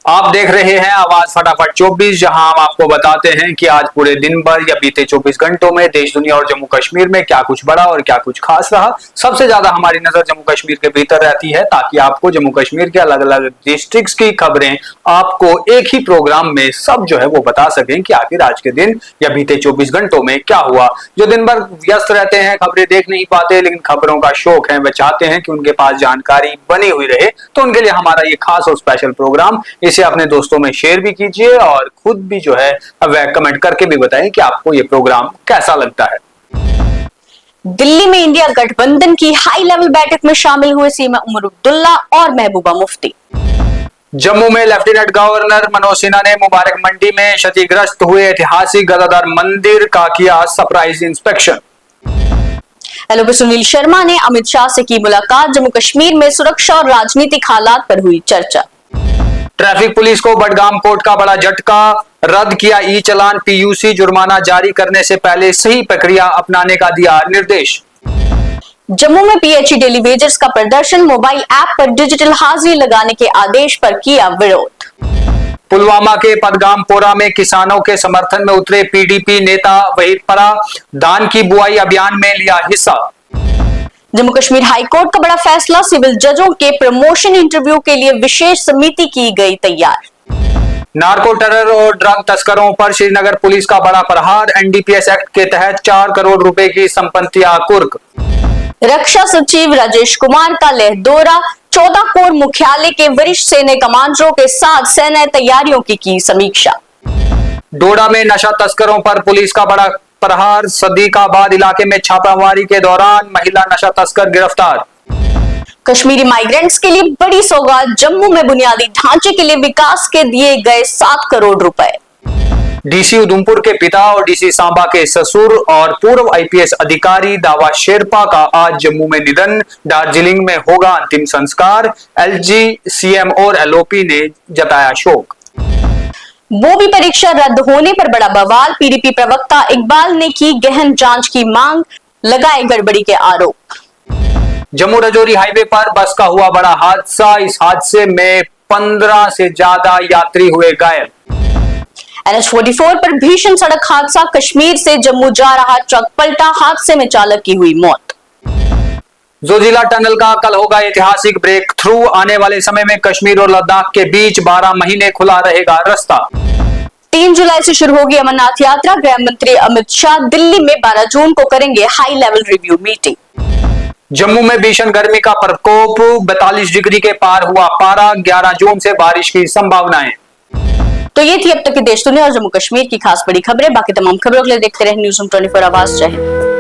आप देख रहे हैं आवाज फटाफट 24, जहां हम आपको बताते हैं कि आज पूरे दिन भर या बीते 24 घंटों में देश दुनिया और जम्मू कश्मीर में क्या कुछ बड़ा और क्या कुछ खास रहा। सबसे ज्यादा हमारी नजर जम्मू कश्मीर के भीतर रहती है, ताकि आपको जम्मू कश्मीर के अलग अलग डिस्ट्रिक्ट्स की खबरें आपको एक ही प्रोग्राम में सब जो है वो बता सकें कि आखिर आज के दिन या बीते 24 घंटों में क्या हुआ। जो दिन भर व्यस्त रहते हैं, खबरें देख नहीं पाते, लेकिन खबरों का शौक है, वे चाहते हैं कि उनके पास जानकारी बनी हुई रहे, तो उनके लिए हमारा ये खास और स्पेशल प्रोग्राम। इसे अपने दोस्तों में शेयर भी कीजिए और खुद भी जो है वह कमेंट करके भी बताएं कि आपको ये प्रोग्राम कैसा लगता है। दिल्ली में इंडिया गठबंधन की हाई लेवल बैठक में शामिल हुए सीएम उमर अब्दुल्ला और महबूबा मुफ्ती। जम्मू में लेफ्टिनेंट गवर्नर मनोज सिन्हा ने मुबारक मंडी में क्षतिग्रस्त हुए ऐतिहासिक गदाधर मंदिर का किया surprise inspection. LOP Sunil Sharma ने अमित शाह से की मुलाकात, जम्मू कश्मीर में सुरक्षा और राजनीतिक हालात पर हुई चर्चा। ट्रैफिक पुलिस को बडगाम कोर्ट का बड़ा झटका, रद्द किया ई चालान, पीयूसी जुर्माना जारी करने से पहले सही प्रक्रिया अपनाने का दिया निर्देश। जम्मू में पीएचई डेली वेजर्स का प्रदर्शन, मोबाइल ऐप पर डिजिटल हाजिरी लगाने के आदेश पर किया विरोध। पुलवामा के पदगामपोरा में किसानों के समर्थन में उतरे पीडीपी नेता वहीद परा, धान की बुआई अभियान में लिया हिस्सा। जम्मू कश्मीर हाई कोर्ट का बड़ा फैसला, सिविल जजों के प्रमोशन इंटरव्यू के लिए विशेष समिति की गई तैयार। नार्को टेरर और ड्रग तस्करों पर श्रीनगर पुलिस का बड़ा प्रहार, एनडीपीएस एक्ट के तहत 4 करोड़ रुपए की संपत्तियां कुर्क। रक्षा सचिव राजेश कुमार का लेह दौरा, 14 कोर मुख्यालय के वरिष्ठ सैन्य कमांडरों के साथ सेना तैयारियों की समीक्षा। डोडा में नशा तस्करों पर पुलिस का बड़ा प्रहार, सदीकाबाद इलाके में छापामारी के दौरान महिला नशा तस्कर गिरफ्तार। कश्मीरी माइग्रेंट्स के लिए बड़ी सौगात, जम्मू में बुनियादी ढांचे के लिए विकास के दिए गए 7 करोड़ रुपए। डीसी उधमपुर के पिता और डीसी सांबा के ससुर और पूर्व आईपीएस अधिकारी दावा शेरपा का आज जम्मू में निधन, दार्जिलिंग में होगा अंतिम संस्कार। एलजी, सीएम और एलओपी ने जताया शोक। बोबी परीक्षा रद्द होने पर बड़ा बवाल, पीडीपी प्रवक्ता इकबाल ने की गहन जांच की मांग, लगाए गड़बड़ी के आरोप। जम्मू राजौरी हाईवे पर बस का हुआ बड़ा हादसा, इस हादसे में 15 से ज्यादा यात्री हुए घायल। NH-44 पर भीषण सड़क हादसा, कश्मीर से जम्मू जा रहा ट्रक पलटा, हादसे में चालक की हुई मौत। जोजिला टनल का कल होगा ऐतिहासिक ब्रेक थ्रू, आने वाले समय में कश्मीर और लद्दाख के बीच 12 महीने खुला रहेगा रास्ता। 3 जुलाई से शुरू होगी अमरनाथ यात्रा, गृह मंत्री अमित शाह दिल्ली में 12 जून को करेंगे high level review meeting. Jammu में भीषण गर्मी का प्रकोप, 42 डिग्री के पार हुआ पारा, 11 जून से बारिश की संभावनाएं। तो ये थी अब तक की देश दुनिया और जम्मू कश्मीर की खास बड़ी खबरें। बाकी तमाम खबरों के लिए देखते रहे न्यूज़ 24 आवाज। जय हिंद।